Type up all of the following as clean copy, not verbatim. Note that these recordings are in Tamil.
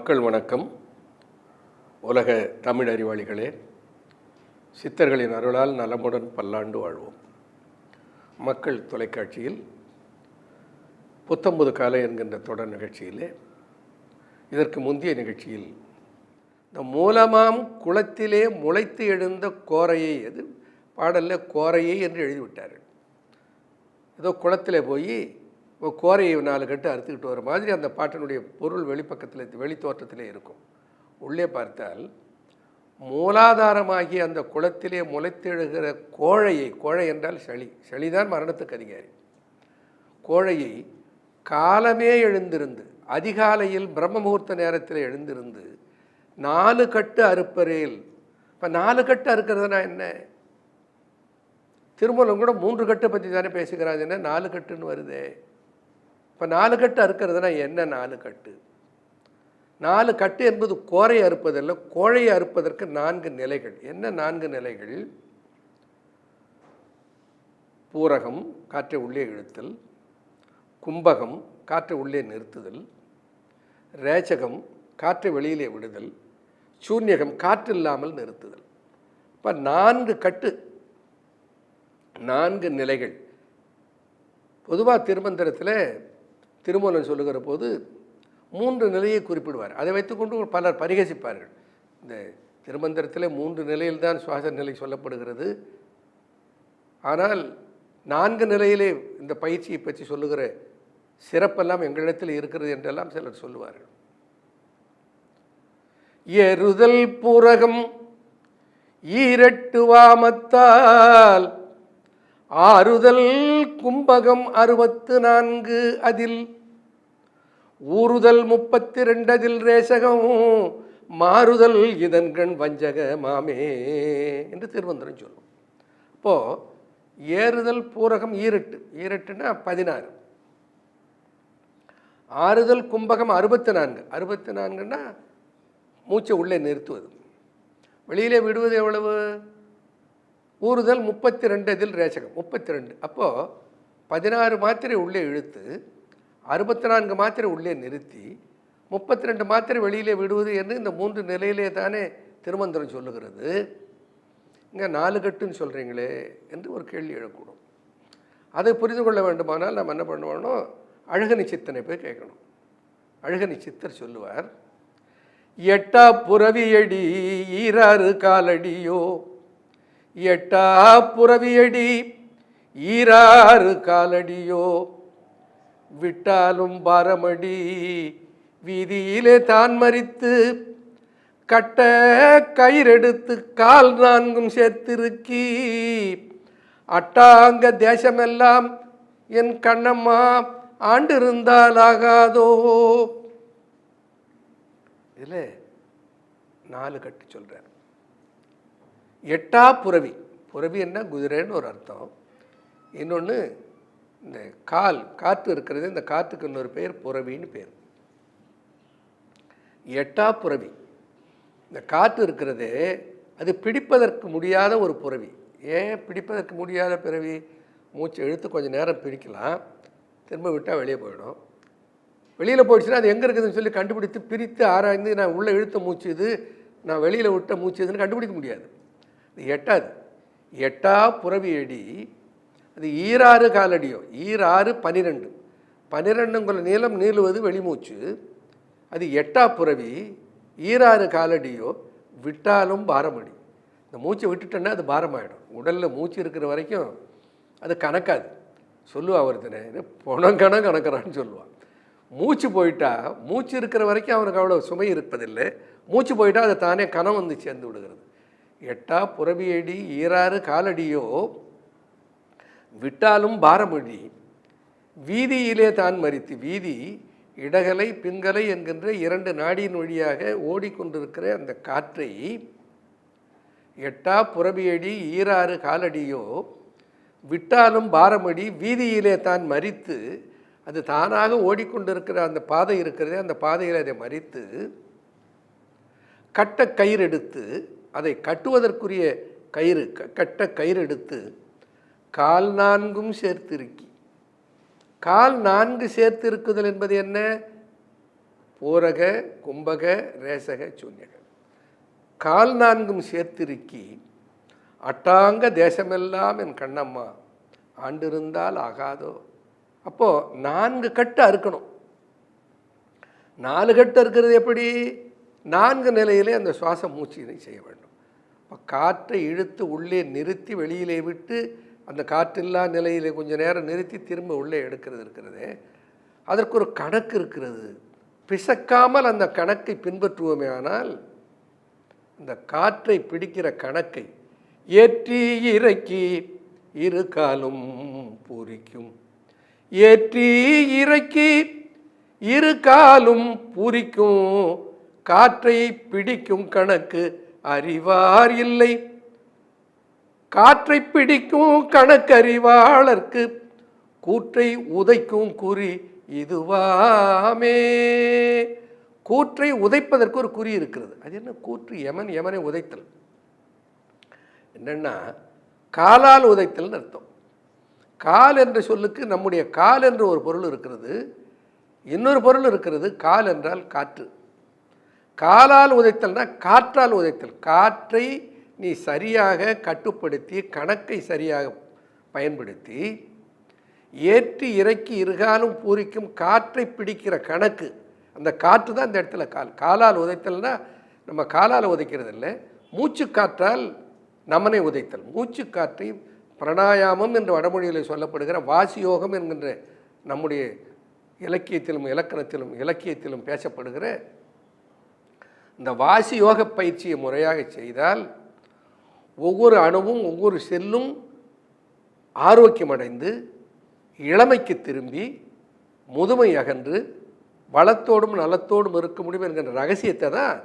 மக்கள் வணக்கம். உலக தமிழ் அறிவாளிகளே, சித்தர்களின் அருளால் நலமுடன் பல்லாண்டு வாழ்வோம். மக்கள் தொலைக்காட்சியில் புத்தம்புது காலை என்கின்ற தொடர் நிகழ்ச்சியிலே, இதற்கு முந்தைய நிகழ்ச்சியில் இந்த மூலமாம் குளத்திலே முளைத்து எழுந்த கோரையை, அது பாடலில் கோரையை என்று எழுதிவிட்டார்கள். ஏதோ குளத்தில் போய் கோரையை 4 கட்டு அறுத்துக்கிட்டு வர மாதிரி அந்த பாட்டினுடைய பொருள் வெளிப்பக்கத்தில் வெளித்தோற்றத்திலே இருக்கும். உள்ளே பார்த்தால் மூலாதாரமாகிய அந்த குளத்திலே முளைத்தெழுகிற கோழையை, கோழை என்றால் சளிதான் மரணத்துக்கு அதிகாரி. கோழையை காலமே எழுந்திருந்து, அதிகாலையில் பிரம்ம முகூர்த்த நேரத்தில் எழுந்திருந்து 4 கட்டு அறுப்பறையில். இப்போ 4 கட்டு அறுக்கிறதுனா என்ன? திருமூலம் கூட 3 கட்டை பற்றி தானே பேசுகிறாங்க, என்ன 4 கட்டுன்னு வருது. இப்போ 4 கட்டு அறுக்கிறதுனா என்ன? 4 கட்டு 4 கட்டு என்பது கோரை அறுப்பதல்ல, கோழையை அறுப்பதற்கு 4 நிலைகள். என்ன 4 நிலைகள்? பூரகம், காற்றை உள்ளே இழுத்தல்; கும்பகம், காற்றை உள்ளே நிறுத்துதல்; ரேச்சகம், காற்றை வெளியிலே விடுதல்; சூன்யகம், காற்று இல்லாமல் நிறுத்துதல். இப்போ 4 கட்டு, 4 நிலைகள். பொதுவாக திருமந்திரத்தில் திருமூலன் சொல்லுகிற போது 3 நிலையை குறிப்பிடுவார். அதை வைத்துக்கொண்டு பலர் பரிகசிப்பார்கள். இந்த திருமந்திரத்தில் 3 நிலையில்தான் சுவாச நிலை சொல்லப்படுகிறது. ஆனால் 4 நிலையிலே இந்த பயிற்சியை பற்றி சொல்லுகிற சிறப்பெல்லாம் எங்களிடத்தில் இருக்கிறது என்றெல்லாம் சிலர் சொல்லுவார்கள். எருதல் பூரகம் ஈரட்டு வாமத்தால் ஆறுதல் கும்பகம் 64 அதில் ஊறுதல் 32 அதில் ரேசகம் மாறுதல் இதன்கண் வஞ்சக மாமே என்று திருமந்திரம் சொல்லும். இப்போது ஏறுதல் பூரகம் ஈரட்டுன்னா 16, ஆறுதல் கும்பகம் 64ன்னா மூச்சை உள்ளே நிறுத்துவது, வெளியிலே விடுவது எவ்வளவு? ஊறுதல் 32 அதில் ரேசகம் 32. அப்போது 16 மாத்திரை உள்ளே இழுத்து 64 மாத்திரை உள்ளே நிறுத்தி 32 மாத்திரை வெளியிலே விடுவது என்று இந்த 3 நிலையிலே தானே திருமந்திரம் சொல்லுகிறது. இங்கே 4 கட்டுன்னு சொல்கிறீங்களே என்று ஒரு கேள்வி எழக்கூடும். அதை புரிந்து கொள்ள வேண்டுமானால் நம்ம என்ன பண்ணுவோம்? அழகனி சித்தனை போய் கேட்கணும். அழகனி சித்தர் சொல்லுவார், 8 புறவியடி 6 காலடியோ, 8 புறவியடி 6 காலடியோ, விட்டாலும் பாரமடி வீதியிலே தான் மறித்து கட்ட கயிறெடுத்து கால் 4 சேர்த்திருக்கி அட்டாங்க தேசமெல்லாம் என் கண்ணம்மா ஆண்டிருந்தால் ஆகாதோ. இதில் 4 கட்டு சொல்கிறார். 8 புறவி, புறவி என்ன குதிரைன்னு ஒரு அர்த்தம். இன்னொன்று இந்த காற்று இருக்கிறது, இந்த காற்றுக்கு இன்னொரு பெயர் புறவின்னு பேர். 8 புறவி. இந்த காற்று இருக்கிறதே அது பிடிப்பதற்கு முடியாத ஒரு புறவி. ஏன் பிடிப்பதற்கு முடியாத பிறவி? மூச்சை இழுத்து கொஞ்சம் நேரம் பிடிக்கலாம், திரும்ப விட்டால் வெளியே போயிடும். வெளியில் போயிடுச்சுன்னா அது எங்கே இருக்குதுன்னு சொல்லி கண்டுபிடித்து பிரித்து ஆராய்ந்து நான் உள்ளே இழுத்த மூச்சு இது, நான் வெளியில் விட்ட மூச்சு இதுன்னு கண்டுபிடிக்க முடியாது. இது 8 புறவியடி, அது 6 காலடியோ, 6 12, 12 நீளம் நீளுவது வெளிமூச்சு. அது 8 புறவி 6 காலடியோ, விட்டாலும் பாரமடி. இந்த மூச்சை விட்டுட்டோன்னா அது பாரமாயிடும். உடலில் மூச்சு இருக்கிற வரைக்கும் அது கணக்காது. சொல்லுவா ஒருத்தனை, பொணங்கணம் கணக்கிறான்னு சொல்லுவான். மூச்சு போயிட்டா, மூச்சு இருக்கிற வரைக்கும் அவனுக்கு அவ்வளோ சுமை இருப்பதில்லை. மூச்சு போயிட்டா அது தானே கணம் வந்து சேர்ந்து விடுகிறது. 8 புறவியடி 6 காலடியோ, விட்டாலும் பாரமடி வீதியிலே தான் மறித்து. வீதி இடகலை பிங்கலை என்கின்ற 2 நாடியின் வழியாக ஓடிக்கொண்டிருக்கிற அந்த காற்றை 8 புறவியடி 6 காலடியோ, விட்டாலும் பாரமடி வீதியிலே தான் மறித்து. அது தானாக ஓடிக்கொண்டிருக்கிற அந்த பாதை இருக்கிறதே, அந்த பாதையில் அதை மறித்து கட்ட கயிறு எடுத்து, அதை கட்டுவதற்குரிய கயிறு கட்ட கயிறு எடுத்து கால் 4 சேர்த்திருக்கி. கால் 4 சேர்த்து இருக்குதல் என்பது என்ன? ஓரக கும்பக ரேசக சூன்யக கால் நான்கும் சேர்த்திருக்கி அட்டாங்க தேசமெல்லாம் என் கண்ணம்மா ஆண்டிருந்தால் ஆகாதோ. அப்போது 4 கட்டு அறுக்கணும். 4 கட்டு இருக்கிறது எப்படி? 4 நிலையிலே அந்த சுவாச மூச்சினை செய்ய வேண்டும். இப்போ காற்றை இழுத்து உள்ளே நிறுத்தி வெளியிலே விட்டு அந்த காற்றில்லா நிலையிலே கொஞ்சம் நேரம் நிறுத்தி திரும்ப உள்ளே எடுக்கிறது இருக்கிறதே, அதற்கு ஒரு கணக்கு இருக்கிறது. பிசக்காமல் அந்த கணக்கை பின்பற்றுவோமே ஆனால் அந்த காற்றை பிடிக்கிற கணக்கை ஏற்றி இறக்கி இரு காலும் பூரிக்கும், ஏற்றி இறக்கி இரு காலும் பூரிக்கும், காற்றை பிடிக்கும் கணக்கு அறிவார் இல்லை, காற்றை பிடிக்கும் கணக்கு அறிவாளர்க்கு கூற்றை உதைக்கும் குறி இதுவாமே. கூற்றை உதைப்பதற்கு ஒரு குறி இருக்கிறது. அது என்ன கூற்று? யமனை உதைத்தல். என்னன்னா காலால் உதைத்தல்னு அர்த்தம். கால் என்ற சொல்லுக்கு நம்முடைய கால் என்ற ஒரு பொருள் இருக்கிறது, இன்னொரு பொருள் இருக்கிறது. கால் என்றால் காற்று. காலால் உதைத்தல்னா காற்றால் உதைத்தல். காற்றை நீ சரியாக கட்டுப்படுத்தி கணக்கை சரியாக பயன்படுத்தி ஏற்றி இறக்கி இருகாலும் பூரிக்கும் காற்றை பிடிக்கிற கணக்கு, அந்த காற்று தான் இந்த இடத்துல கால். காலால் உதைத்தல்னா நம்ம காலால் உதைக்கிறது இல்லை, மூச்சு காற்றால் நமனை உதைத்தல். மூச்சு காற்றை பிராணாயாமம் என்று வடமொழியில் சொல்லப்படுகிற வாசியோகம் என்கின்ற நம்முடைய இலக்கியத்திலும் இலக்கியத்திலும் பேசப்படுகிற இந்த வாசி யோக பயிற்சியை முறையாக செய்தால் ஒவ்வொரு அணுவும் ஒவ்வொரு செல்லும் ஆரோக்கியமடைந்து இளமைக்கு திரும்பி முதுமை அகன்று வளத்தோடும் நலத்தோடும் இருக்க முடியும் என்கின்ற ரகசியத்தை தான்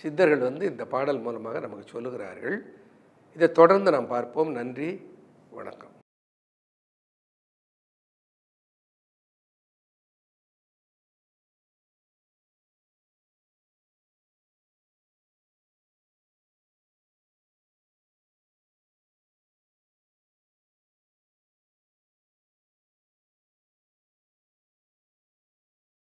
சித்தர்கள் இந்த பாடல் மூலமாக நமக்கு சொல்லுகிறார்கள். இதை தொடர்ந்து நாம் பார்ப்போம். நன்றி, வணக்கம்.